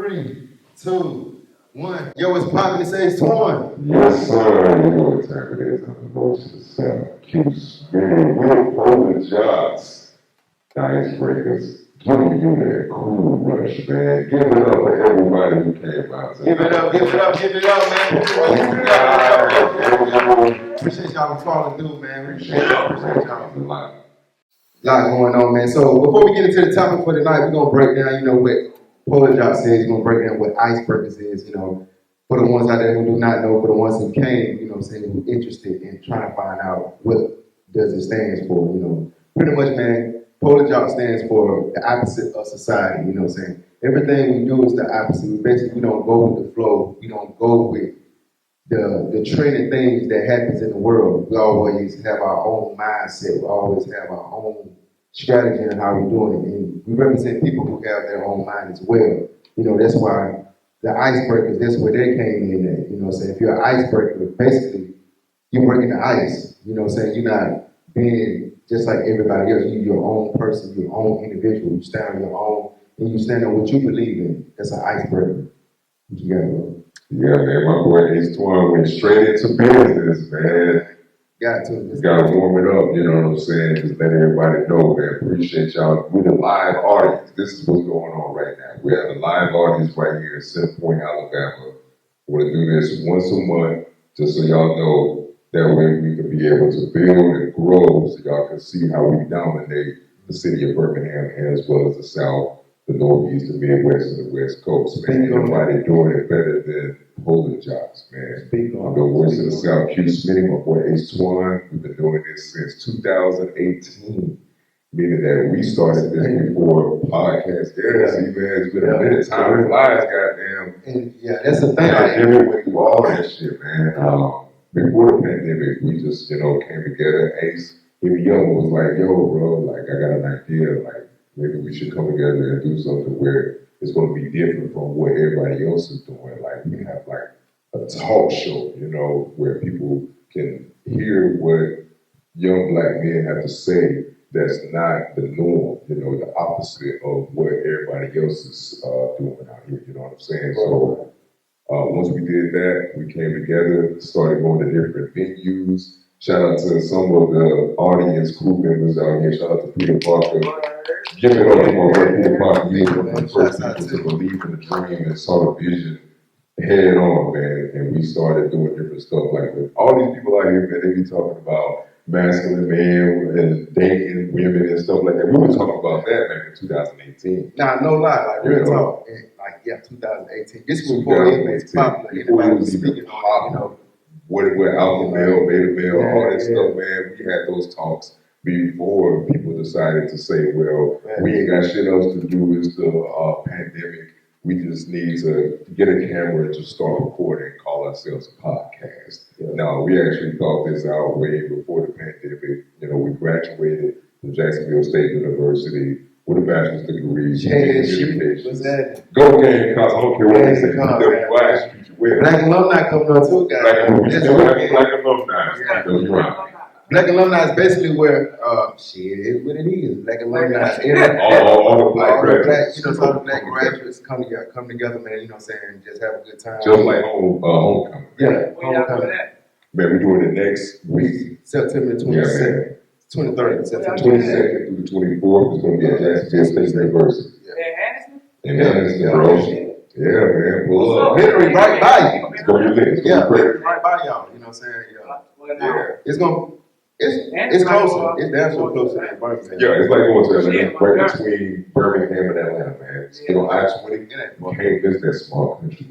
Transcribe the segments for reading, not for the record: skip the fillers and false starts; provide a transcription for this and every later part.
3, 2, 1. Yo, it's poppin', it says torn. Yes, sir. You know what time it is. I'm the most of the sound. Keeps spinning. We're pulling Joqs. Icebreakers. Giving you that cool rush, man. Give it up for everybody who came out tonight. Give it up, give it up, give it up, man. Appreciate y'all for following through, man. Appreciate y'all. A lot. Lot going on, man. So before we get into the topic for tonight, we're gonna break down, what Polar Joqs is. We're gonna break down what icebreakers is, for the ones out there who do not know, for the ones who came, who interested in trying to find out what does it stands for, Pretty much, man, Polar Joqs stands for the opposite of society, Everything we do is the opposite. We don't go with the flow. We don't go with the trending things that happens in the world. We always have our own mindset. We always have our own strategy on how we're doing it. And we represent people who have their own mind as well. That's why the icebreakers, that's where they came in at. If you're an icebreaker, basically, you're breaking the ice. You're not being just like everybody else. You're your own person, your own individual. You stand on your own, and you stand on what you believe in. That's an icebreaker. What you got, bro? Yeah, man, my boy Ace Twan went straight into business, man. Got to. Gotta warm it up, you know what I'm saying? Just let everybody know, man. Appreciate y'all. We're the live audience. This is what's going on right now. We have a live audience right here in Center Point, Alabama. We're gonna do this once a month, just so y'all know. That way we can be able to build and grow, so y'all can see how we dominate the city of Birmingham as well as the South, the Northeast, the Midwest, and the West Coast, man. Nobody doing it better than Polar Joqs, man. I'm the West of the South, Q Smitty, my boy Ace Twan. We've been doing this since 2018, meaning that we started this before podcast. Yeah, see, man, it's been a minute. Time flies, goddamn. And that's the thing. Pandemic went through all that shit, man. Before the pandemic, we just, came together. Ace, even young, was like, yo, bro, like, I got an idea, like, maybe we should come together and do something where it's going to be different from what everybody else is doing. Like, we have, like, a talk show, where people can hear what young black men have to say that's not the norm, the opposite of what everybody else is doing out here, you know what I'm saying? So, once we did that, we came together, started going to different venues. Shout out to some of the audience crew members out here. Shout out to Peter Parker. Give it up to my boy Peter Parker. He was one of the first people to believe in the dream and saw the vision head on, man. And we started doing different stuff like that. All these people out here, man, they be talking about masculine men and dating women and stuff like that. We were talking about that back in 2018. Nah, no lie, like real talk. 2018. This was before it was popular. Anybody was speaking on, what alpha male, beta male, all that stuff, man. We had those talks before people decided to say, well, we ain't got shit else to do. It's the pandemic. We just need to get a camera and just start recording and call ourselves a podcast. No, we actually thought this out way before the pandemic. We graduated from Jacksonville State University with a bachelor's degree. Go Gamecocks. I don't care what they say. Black alumni coming on too, guys. Black alumni. You're right. Black alumni is basically where it's what it is. Black alumni. all the black graduates. All the black graduates come together, man. Just have a good time. Just like homecoming. Yeah, homecoming. Man, we're doing it next week. September 22nd. 23rd, September 22nd through the 24th is going to be at Jacksonville State University. In Anderson, bro. Yeah, man. Pull up. Literally right by you. It's going to be lit. Right by y'all. You know what I'm saying? Yeah. It's closer. It's damn sure closer than Birmingham. Yeah, it's like going to Atlanta, right between Birmingham and Atlanta, man. On I-20, you can't visit that small country,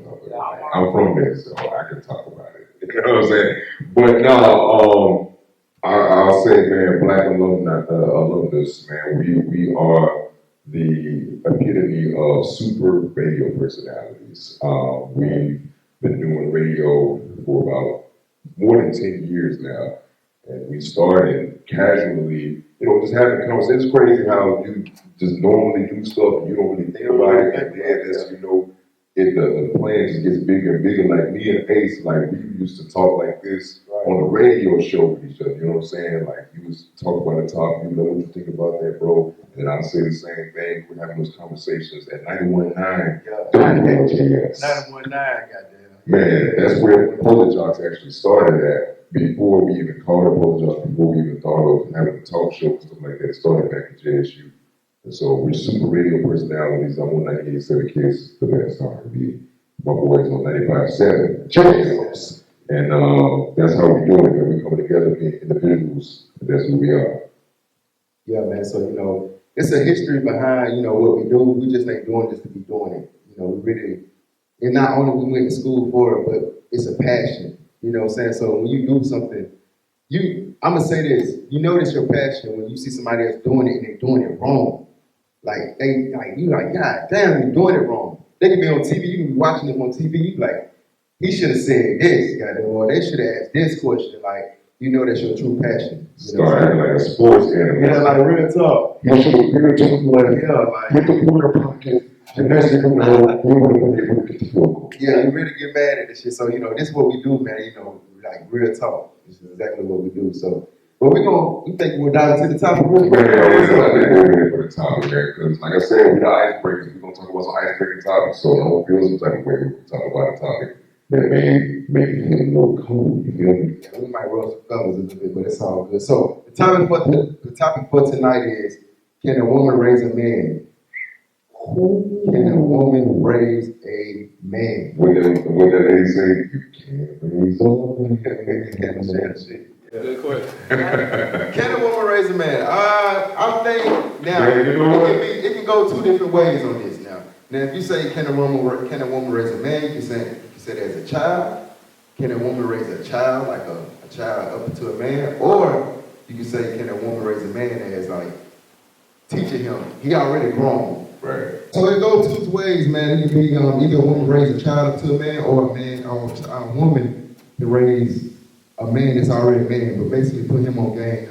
I'm from there, so I can talk about it. You know what I'm saying? But no, I'll say, man, black alumnus, man, we are the epitome of super radio personalities. We've been doing radio for about more than 10 years now. And we started casually, just having conversations. It's crazy how you just normally do stuff and you don't really think about it. And then as the plan just gets bigger and bigger. Like me and Ace, like we used to talk like this on a radio show with each other. You know what I'm saying? Like you was talking about the topic, you know what you think about that, bro. And then I'll say the same thing. We're having those conversations at 91.9. WNJS. 91.9, goddamn. Man, that's where Polar Joqs actually started at. Before we even called it Polar Joqs, before we even thought of having a talk show and stuff like that, it started back at JSU. And so we're super radio personalities. I'm on 98.7 Kids, the last time to be. My boys on 95.7 Joqs. And that's how we do it, man. We come together being individuals, and that's who we are. Yeah, man. So, it's a history behind, what we do. We just ain't doing this to be doing it. We really, and not only we went to school for it, but it's a passion. You know what I'm saying? So when you do something, I'm going to say this, that's your passion when you see somebody else doing it and they're doing it wrong. You like, God damn, you're doing it wrong. They can be on TV, you can be watching them on TV, you be like, he should have said this, goddamn, or they should have asked this question. Like, that's your true passion. Start acting like a sports animal. Yeah, like real talk. You should have been talking like, Hit the corner pocket. The next thing you know, you want to get the field goal. Yeah, you really get mad at this shit. So, this is what we do, man. Like real talk. This is exactly what we do. So, but we think we'll dive into the topic real quick. We're ready for the topic, man. Because, like I said, we're the icebreakers. We're going to talk about some icebreaking topics. So, don't feel some type of way when we talk about a topic that may make you feel a little cold. You feel me? Yeah, we might roll some fellas a little bit, but it's all good. So, the topic for tonight is: can a woman raise a man? Can a woman raise a man? When the lady say, you can't raise a man. Good question. Can a woman raise a man? I think now it can go two different ways on this. Now, if you say can a woman raise a man, you can say that as a child. Can a woman raise a child like a child up to a man? Or you can say can a woman raise a man as like teaching him he already grown. Right. So it goes two ways, man. It can be either a woman raise a child up to a man, or a man or a woman to raise a man that's already a man, but basically put him on game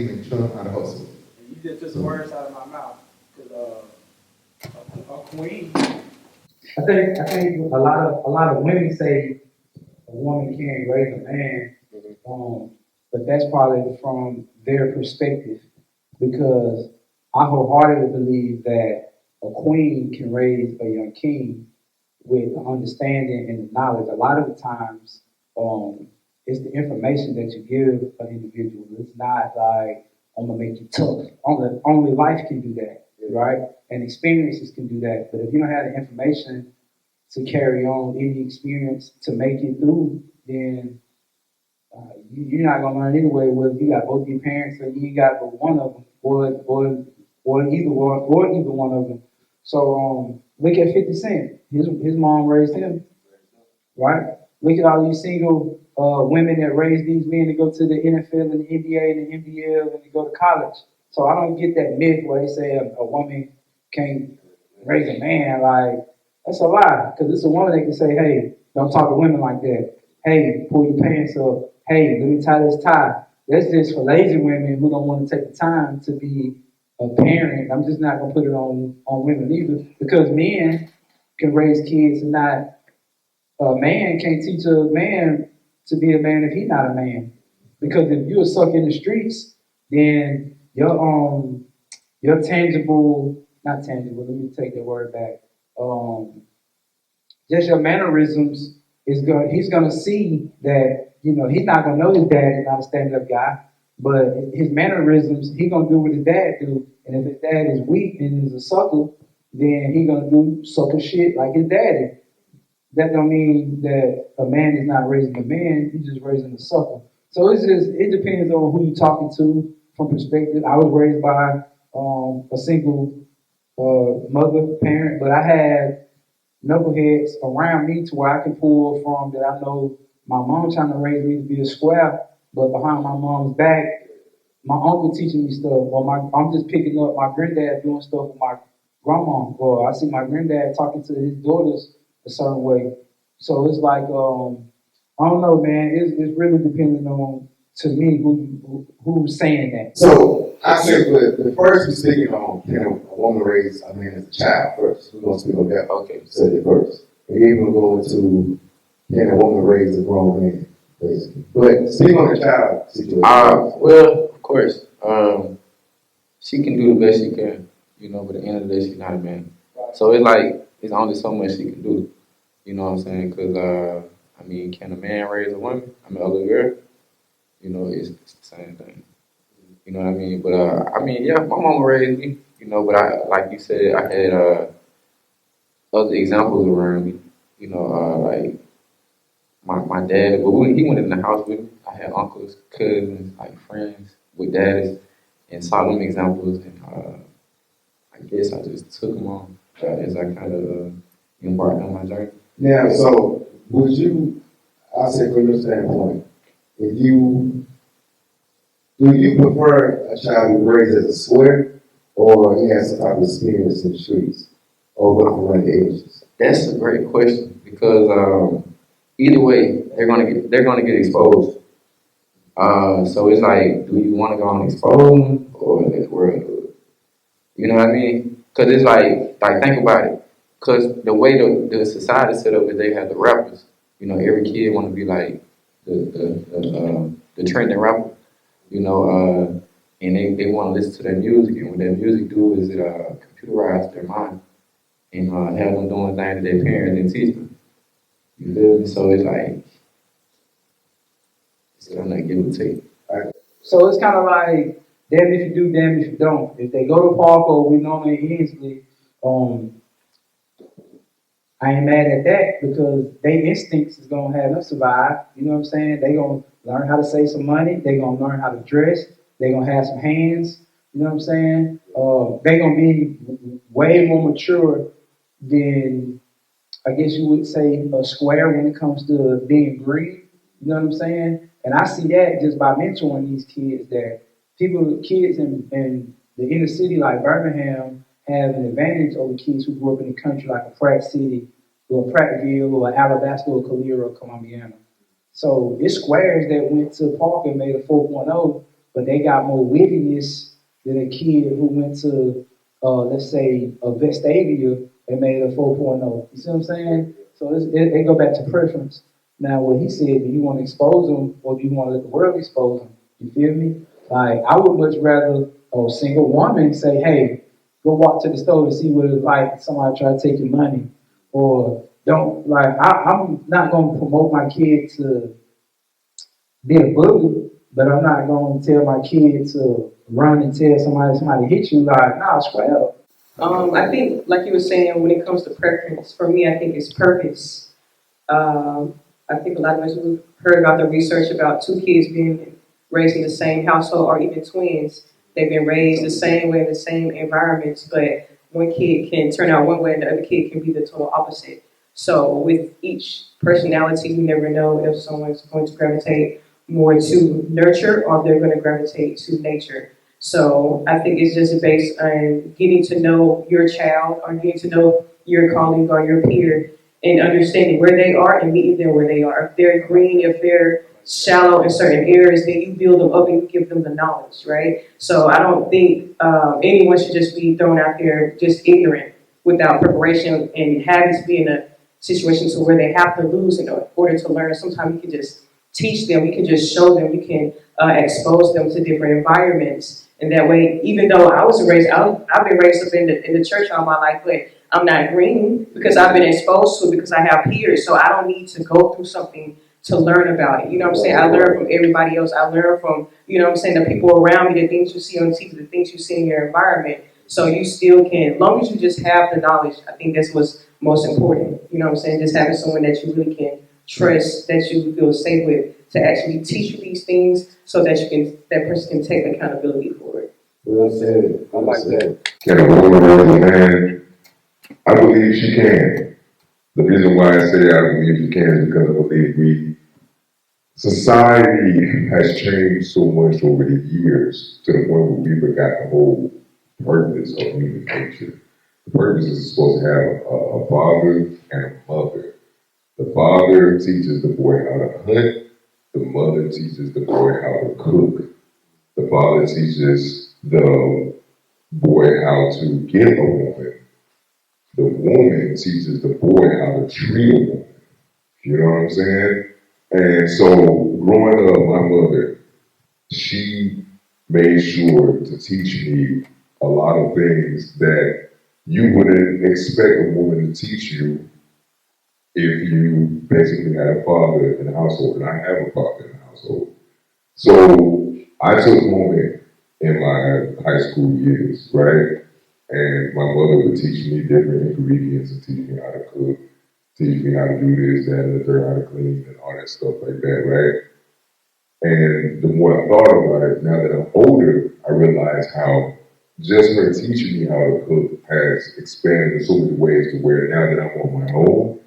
and show him how to hustle. You just took some words out of my mouth. Cause a queen. I think a lot of women say a woman can't raise a man, but that's probably from their perspective, because I wholeheartedly believe that a queen can raise a young king with the understanding and the knowledge. A lot of the times, it's the information that you give an individual. It's not like, I'm going to make you tough. Only life can do that, right? And experiences can do that. But if you don't have the information to carry on any experience to make it through, then you're not going to learn anyway, whether you got both your parents or you got but one of them, or either one of them. So look at 50 Cent. His mom raised him, right? Look at all these single women that raise these men to go to the NFL and the NBA and the NBL and to go to college. So I don't get that myth where they say a woman can't raise a man. Like, that's a lie, because it's a woman that can say, hey, don't talk to women like that. Hey, pull your pants up. Hey, let me tie this tie. That's just for lazy women who don't want to take the time to be a parent. I'm just not going to put it on women either, because men can raise kids and not, a man can't teach a man to be a man if he's not a man. Because if you're suck in the streets, then your tangible, not tangible, let me take that word back. Just your mannerisms he's gonna see that, he's not gonna know his dad is not a stand-up guy, but his mannerisms, he's gonna do what his dad do. And if his dad is weak and is a sucker, then he's gonna do sucker shit like his daddy. That don't mean that a man is not raising a man, he's just raising a sucker. So it depends on who you're talking to from perspective. I was raised by a single mother, parent, but I had knuckleheads around me to where I can pull from, that I know my mom trying to raise me to be a square, but behind my mom's back, my uncle teaching me stuff, or I'm just picking up my granddad doing stuff with my grandma, or I see my granddad talking to his daughters a certain way. So it's like, I don't know, man. It's really depending on, to me, who's saying that. So I said, the first we're speaking on, can a woman raise a man as a child first? We're going to speak on that. Okay, said it first. And then we'll go into, can a woman raise a grown man? basically. But speak on the child situation. Well, of course, she can do the best she can, but at the end of the day, she's not a man. So it's like, it's only so much she can do, you know what I'm saying? Because, can a man raise a woman? A little girl? It's the same thing. You know what I mean? But, yeah, my mama raised me, but like you said, I had other examples around me, like my dad, but he went in the house with me. I had uncles, cousins, like friends with daddies, and saw them examples, and I guess I just took them on as I kind of embarked on my journey. Now, so would you, I say from your standpoint, do you prefer a child who raised as a square, or he has some type of experience in the streets, or what around the edges? That's a great question because either way, they're gonna get exposed. So it's like, do you want to go and expose them or let the world do it? You know what I mean? Because it's like think about it. Because the way the society set up is they have the rappers. Every kid want to be like the trending rapper. And they want to listen to their music, and what their music do is it computerize their mind and have them doing things that their parents didn't teach them. You feel me? So it's like it's kind of give and take. So it's kind of like, damn if you do, damn if you don't. If they go to Parker, we normally Hensley, I ain't mad at that because their instincts is gonna have them survive. You know what I'm saying? They gonna learn how to save some money. They gonna learn how to dress. They gonna have some hands. You know what I'm saying? They gonna be way more mature than I guess you would say a square when it comes to being greedy. You know what I'm saying? And I see that just by mentoring these kids that kids in the inner city like Birmingham have an advantage over kids who grew up in the country like a Pratt City or a Prattville or Alabasta or Calera or Columbiana. So it's squares that went to Park and made a 4.0, but they got more wittiness than a kid who went to, let's say, a Vestavia and made a 4.0. You see what I'm saying? So it go back to preference. Now, what he said, do you want to expose them or do you want to let the world expose them? You feel me? Like, I would much rather a single woman say, hey, go walk to the store and see what it's like somebody try to take your money. Or don't, like, I'm not going to promote my kid to be a bully, but I'm not going to tell my kid to run and tell somebody hit you. Like, nah, square up. I think, like you were saying, when it comes to preference, for me, I think it's purpose. I think a lot of us have heard about the research about two kids being raised in the same household or even twins. They've been raised the same way in the same environments, but one kid can turn out one way and the other kid can be the total opposite. So with each personality, you never know if someone's going to gravitate more to nurture or if they're going to gravitate to nature. So I think it's just based on getting to know your child or getting to know your colleague or your peer and understanding where they are and meeting them where they are. If they're green, if they're shallow in certain areas, then you build them up and you give them the knowledge, right? So I don't think anyone should just be thrown out there just ignorant without preparation and having to be in a situation to where they have to lose in order to learn. Sometimes you can just teach them, you can just show them, you can expose them to different environments. And that way, even though I've been raised up in the church all my life, but I'm not green because I've been exposed to it because I have peers. So I don't need to go through something to learn about it. You know what I'm saying? I learn from everybody else. I learn from, you know what I'm saying, the people around me, the things you see on TV, the things you see in your environment. So you still can, as long as you just have the knowledge, I think that's what's most important. You know what I'm saying? Just having someone that you really can trust, that you feel safe with, to actually teach you these things so that that person can take accountability for it. Well said. I like that. Can a woman raise a man? I believe she can. The reason why I say I believe she can is because I believe society has changed so much over the years to the point where we forgot the whole purpose of human nature. The purpose is supposed to have a father and a mother. The father teaches the boy how to hunt. The mother teaches the boy how to cook. The father teaches the boy how to get a woman. The woman teaches the boy how to treat a woman. You know what I'm saying? And so growing up, my mother, she made sure to teach me a lot of things that you wouldn't expect a woman to teach you if you basically had a father in the household, and I have a father in the household. So I took moment in my high school years, right? And my mother would teach me different ingredients and teach me how to cook, teach me how to do this, that, and the third, how to clean, and all that stuff like that, right? And the more I thought about it, now that I'm older, I realize how just her teaching me how to cook has expanded in so many ways to where now that I'm on my own,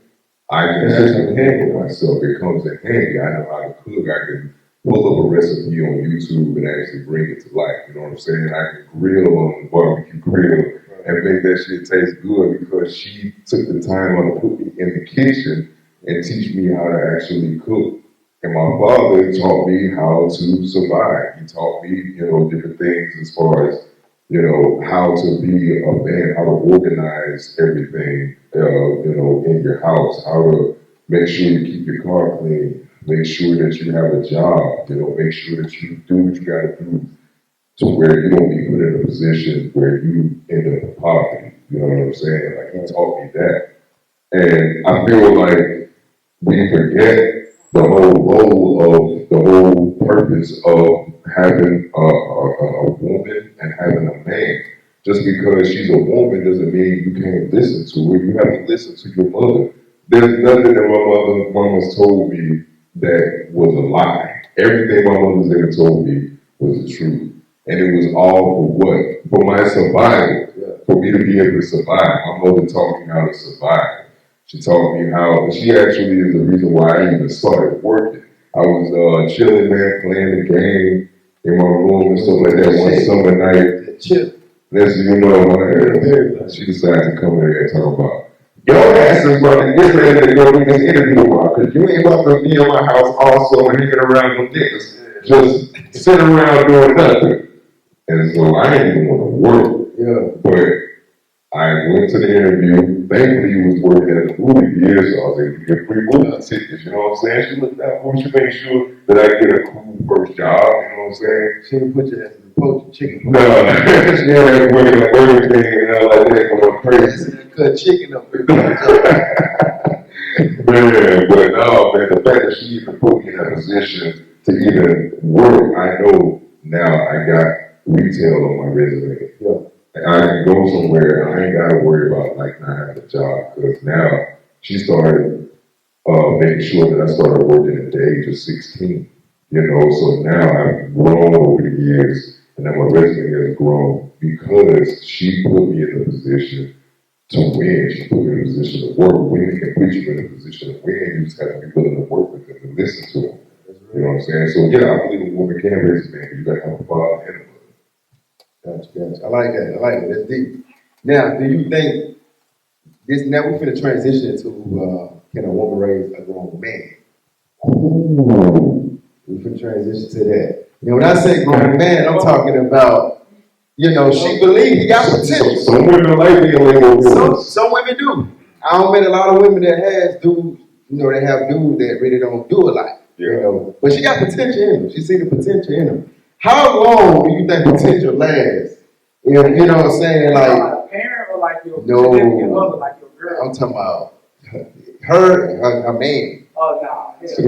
I can actually handle myself. It comes in handy. I know how to cook. I can pull up a recipe on YouTube and actually bring it to life. You know what I'm saying? I can grill on the barbecue grill and make that shit taste good because she took the time out to put me in the kitchen and teach me how to actually cook. And my father taught me how to survive. He taught me, different things as far as, how to be a man, how to organize everything, in your house, how to make sure you keep your car clean, make sure that you have a job, make sure that you do what you got to do to where you don't be put in a position where you end up in poverty. You know what I'm saying? Like, he taught me that. And I feel like we forget the whole role of the whole purpose of having a woman and having a man. Just because she's a woman doesn't mean you can't listen to her. You have to listen to your mother. There's nothing that my mama's told me that was a lie. Everything my mother's ever told me was the truth. And it was all for what? For my survival. For me to be able to survive. My mother taught me how to survive. She taught me how, she actually is the reason why I even started working. I was chilling, man, playing the game in my room and stuff like that one summer night. Next thing you know, she decided to come in here and talk about, your ass is about to get ready to go do this interview about, because you ain't about to be in my house also hanging around with niggas, just sitting around doing nothing. And so I didn't even want to work. Yeah. But I went to the interview. Thankfully, he was working at the movie theater, so I was able to get free movie tickets. You know what I'm saying? She looked out for me. She made sure that I get a cool first job. You know what I'm saying? She didn't put you as a poached chicken. No, she had working at Burger King and all like that going crazy. Cut chicken up there. Man, but no, man, the fact that she even put me in a position to even work, I know now I got retail on my resume. Yeah. I can go somewhere and I ain't got to worry about like not having a job because now she started making sure that I started working at the age of 16. So now I've grown over the years and then my resume has grown because she put me in a position to win. She put me in a position to work. Women can put you in a position to win. You just have to be willing to work with them and listen to them. You know what I'm saying? So yeah, I believe a woman can raise a man. You got to have a father and a mother. Gotcha. I like that. That's deep. Now, do you think this? Now we're going to transition to can a woman raise a grown man? Ooh. We're going to transition to that. When I say grown man, I'm talking about, she believes he got potential. Some women like being labeled. Some women do. I don't meet a lot of women that has dudes. They have dudes that really don't do a lot. Yeah. But she got potential in them. She see the potential in them. How long do you think potential lasts? You know what I'm saying? Like a parent or like your significant other, like your girl? I'm talking about her man. Oh, no. But see,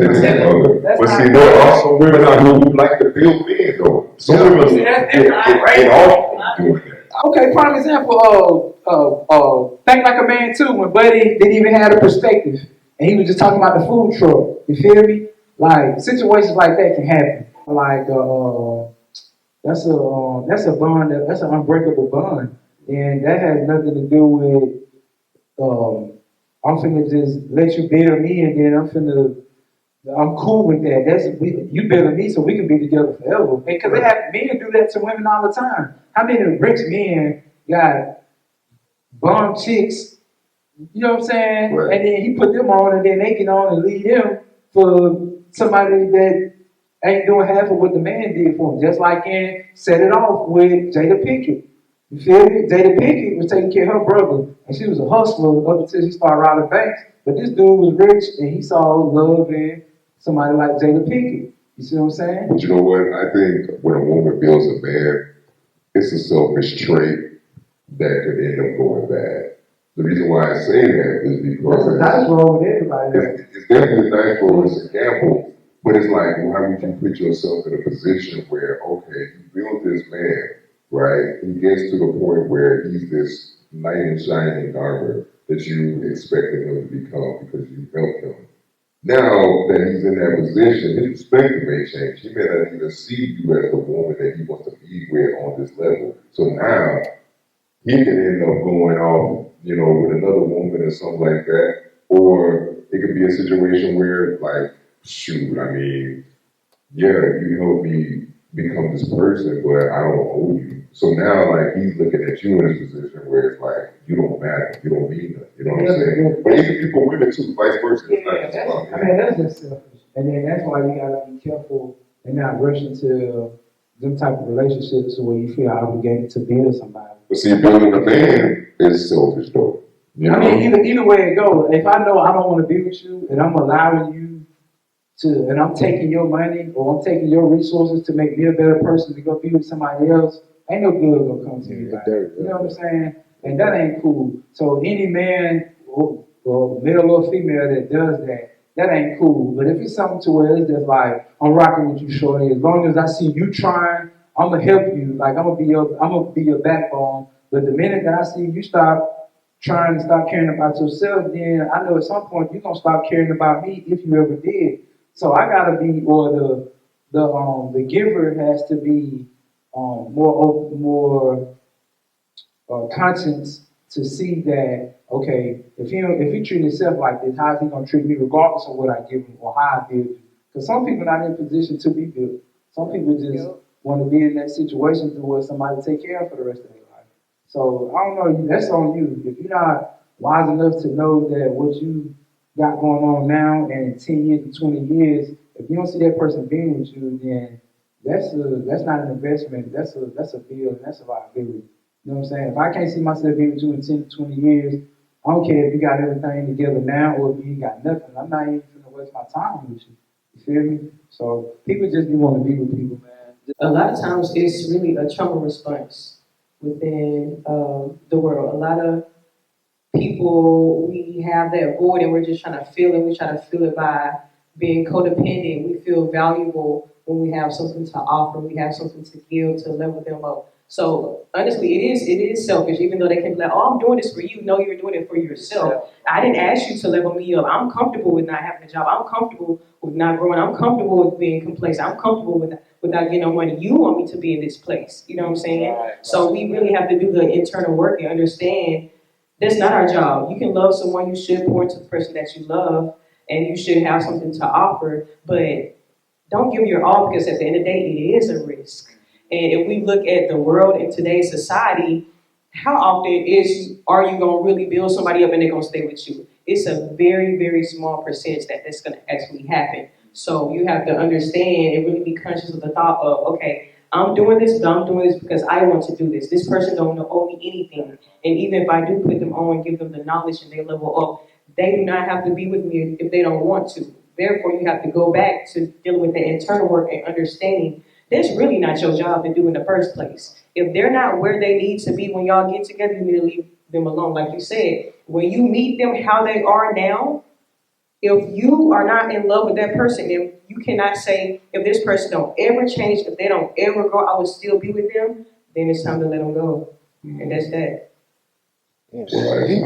there are also women out here who like to build men, though. Some women get off doing that. Okay, prime example, Think Like a Man too, when Buddy didn't even have a perspective. And he was just talking about the food truck. You feel me? Like, situations like that can happen. Like, that's a bond, that's an unbreakable bond. And that has nothing to do with, I'm finna just let you build me and then I'm cool with that. You building me so we can be together forever. Because men do that to women all the time. How many rich men got bomb chicks, you know what I'm saying? Right. And then he put them on and then they get on and leave them for somebody that ain't doing half of what the man did for him. Just like in Set It Off with Jada Pinkett. You feel me? Jada Pinkett was taking care of her brother, and she was a hustler up until she started robbing banks. But this dude was rich, and he saw love in somebody like Jada Pinkett. You see what I'm saying? But you know what? I think when a woman builds a man, it's a selfish trait that could end up going bad. The reason why I say that is because That's a dice roll with everybody. it's definitely a nice roll, it's a gamble, but it's like, well, how would you put yourself in a position where, okay, you build this man, right? He gets to the point where he's this knight in shining armor that you expected him to become because you helped him. Now that he's in that position, his perspective may change. He may not even see you as the woman that he wants to be with on this level. So now he can end up going off, with another woman or something like that. Or it could be a situation where, like, shoot, I mean, yeah, you helped me become this person, but I don't owe you. So now, like, he's looking at you in a position where it's like, you don't matter, you don't mean nothing, you know what I'm saying? But even for women too, vice versa, it's not just about men. That's just selfish. And then that's why you gotta be careful and not rush into them type of relationships where you feel obligated to build somebody. But see, building a man is selfish though. You know? I mean, either way it goes. If I know I don't want to be with you and I'm allowing you and I'm taking your money or I'm taking your resources to make me a better person to go be with somebody else, ain't no good gonna come to you. You know what I'm saying? And that ain't cool. So any man or male or female that does that ain't cool. But if it's something to where it's just like, I'm rocking with you, shorty, as long as I see you trying, I'm gonna help you. Like I'm gonna be your backbone. But the minute that I see you stop trying to stop caring about yourself, then I know at some point you're gonna stop caring about me if you ever did. So I gotta be, or the giver has to be more conscience to see that, okay, if he treat himself like this, how is he gonna treat me regardless of what I give him or how I build him? Because some people are not in a position to be built. Some people just want to be in that situation to where somebody take care of for the rest of their life. So I don't know, that's on you. If you're not wise enough to know that what you got going on now and in 10 years and 20 years, if you don't see that person being with you, then that's not an investment. That's a bill and that's a liability. You know what I'm saying? If I can't see myself being with you in 10 to 20 years, I don't care if you got everything together now or if you ain't got nothing. I'm not even going to waste my time with you. You feel me? So people just be want to be with people, man. A lot of times it's really a trauma response within the world. A lot of people, we have that void and we're just trying to fill it. We try to fill it by being codependent. We feel valuable when we have something to offer. We have something to give to level them up. So honestly, it is selfish, even though they can be like, oh, I'm doing this for you. No, you're doing it for yourself. I didn't ask you to level me up. I'm comfortable with not having a job. I'm comfortable with not growing. I'm comfortable with being complacent. I'm comfortable without getting no money. You want me to be in this place. You know what I'm saying? Right. So we really have to do the internal work and understand that's not our job. You can love someone. You should pour into the person that you love, and you should have something to offer. But don't give your all, because at the end of the day, it is a risk. And if we look at the world in today's society, how often are you going to really build somebody up and they're going to stay with you? It's a very, very small percentage that's going to actually happen. So you have to understand and really be conscious of the thought of, okay, I'm doing this, but I'm doing this because I want to do this. This person don't owe me anything. And even if I do put them on and give them the knowledge and they level up, they do not have to be with me if they don't want to. Therefore, you have to go back to dealing with the internal work and understanding that's really not your job to do in the first place. If they're not where they need to be when y'all get together, you need to leave them alone. Like you said, when you meet them how they are now, if you are not in love with that person, if you cannot say, if this person don't ever change, if they don't ever grow, I will still be with them, then it's time to let them go. And that's that. That's it,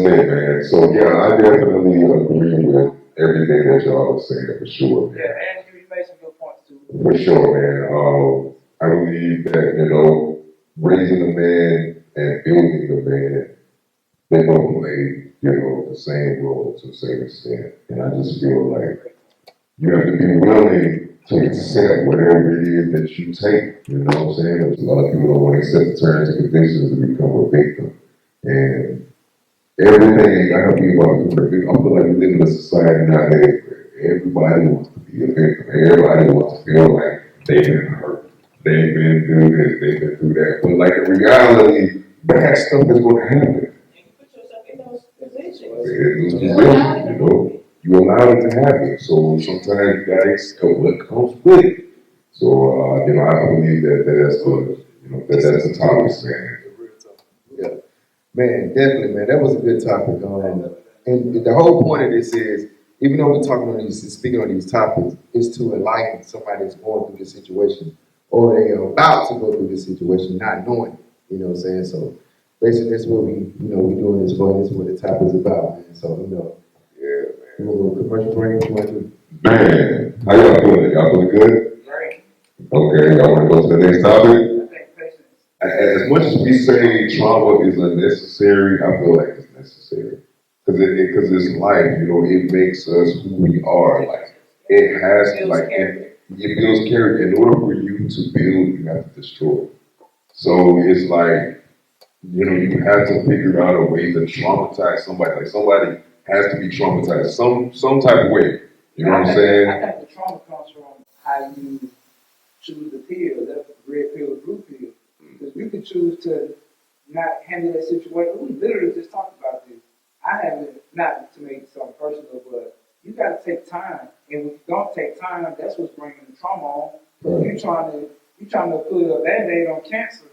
man. So yeah, I definitely agree with everything that y'all are saying for sure. Yeah, and you made some good points too. For sure, man. I believe that, raising a man and building a man, they don't play, the same role to the same extent. And I just feel like you have to be willing to accept whatever it is that you take. You know what I'm saying? A lot of people don't want to accept the terms and conditions to become a victim. And everything ain't got to be about the victim. I feel like we live in a society nowadays where everybody wants to be a victim. Everybody wants to feel like they've been hurt. They've been through this, they've been through that. But like in reality, bad stuff is going to happen. You put yourself in those positions. It was wisdom, you know. You allow it to happen. So sometimes you gotta accept what comes with it. So you know, I believe that's the that's the topic, man. Yeah, man, definitely, man. That was a good topic. And the whole point of this is, even though we're talking on these, speaking on these topics, is to enlighten somebody that's going through this situation, or they are about to go through this situation, not knowing. You know what I'm saying? So basically, that's what we doing this for. This is what the topic is about, man. So Yeah, you want to go commercial break? You want to? man. How y'all feeling? Y'all feeling good? Great. Okay, y'all want to go to the next topic? I think patience. As much as we say trauma is unnecessary, I feel like it's necessary because it's life. You know, it makes us who we are. Like it has to, like it builds character. In order for you to build, you have to destroy. So it's like, you know, you have to figure out a way to traumatize somebody. Like somebody has to be traumatized some type of way. You know what I'm saying? I think the trauma comes from how you choose the pill, the red pill or blue pill. Because you can choose to not handle that situation. We literally just talked about this. I haven't, not to make something personal, but you got to take time. And when you don't take time, that's what's bringing the trauma on. Because you trying to put a Band-Aid on cancer,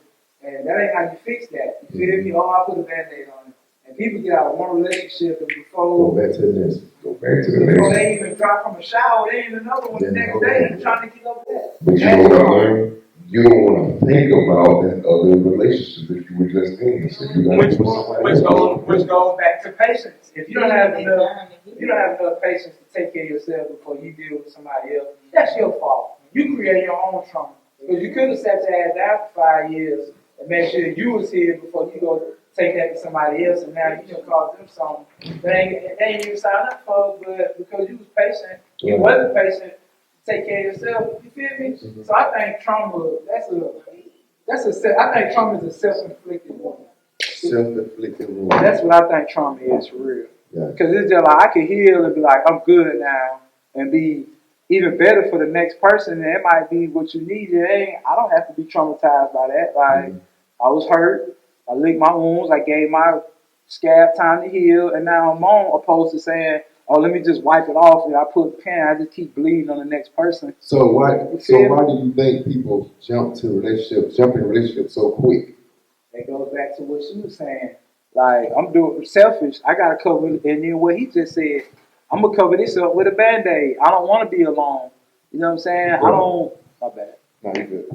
and that ain't how you fix that. You feel me? Oh, I put a Band-Aid on it. And people get out of one relationship and Go before back to the next. before they even drop from a shower, they in another one the next day and trying to get over that. But you know what I learned? You don't want to think about that other relationship that you were just in. So you got to put somebody else. Which goes back to patience. If you don't have enough patience to take care of yourself before you deal with somebody else, that's your fault. You create your own trauma. Because you could have sat your ass down for 5 years and made sure you was here before you go take that to somebody else, and now you can cause them something they ain't even signed up for, but because you was patient, you wasn't patient to take care of yourself. You feel me? Mm-hmm. So I think trauma, I think trauma is a self-inflicted one. Self-inflicted one. That's what I think trauma is for real. Yeah. Because it's just like I can heal and be like, I'm good now, and be even better for the next person, and it might be what you need. I don't have to be traumatized by that. Like, I was hurt. I licked my wounds. I gave my scab time to heal, and now I'm on. Opposed to saying, "Oh, let me just wipe it off," and I put a pen. I just keep bleeding on the next person. So why do you think people jump in relationships so quick? It goes back to what she was saying. Like, I'm doing selfish. I gotta cover it, and then what he just said. I'm gonna cover this up with a Band-Aid. I don't want to be alone. You know what I'm saying? I don't. My bad. No, you good.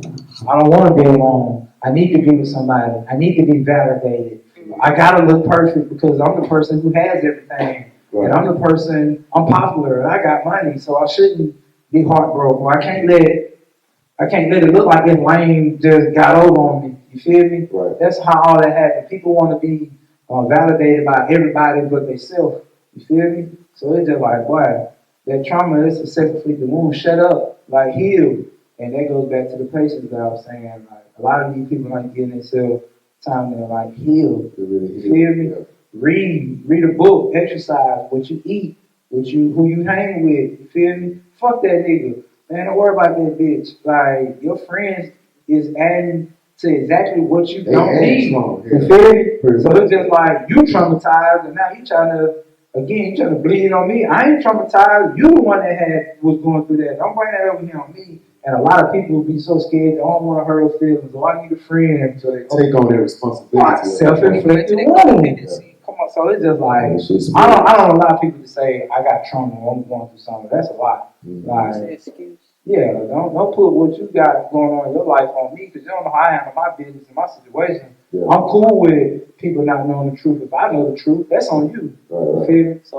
I don't want to be alone. I need to be with somebody. I need to be validated. I gotta look perfect because I'm the person who has everything. Right. And I'm the person, I'm popular and I got money, so I shouldn't be heartbroken. I can't let it look like this lame just got over on me. You feel me? Right. That's how all that happened. People want to be validated by everybody but themselves. You feel me? So it's just like, boy, that trauma is a self-inflicted wound. Shut up. Like, heal. And that goes back to the patience that I was saying. Like, a lot of these people ain't getting themselves time to like heal. Really you feel me? Yeah. Read a book, exercise, what you eat, who you hang with. You feel me? Fuck that nigga. Man, don't worry about that bitch. Like, your friends is adding to exactly what you don't need. You feel me? So it's just like you traumatized and now you trying to bleed on me. I ain't traumatized. You the one that was going through that. Don't bring that over here on me. And a lot of people will be so scared they don't want to hurt her feelings. Oh, I need a friend. So they take on their responsibility. Self-inflicted wound. Come on, so it's just like I don't allow people to say I got trauma. I'm going through something. That's a lot. Like, yeah, don't put what you got going on in your life on me because you don't know how I handle my business and my situation. Yeah. I'm cool with people not knowing the truth. If I know the truth, that's on you. Right. You feel me? So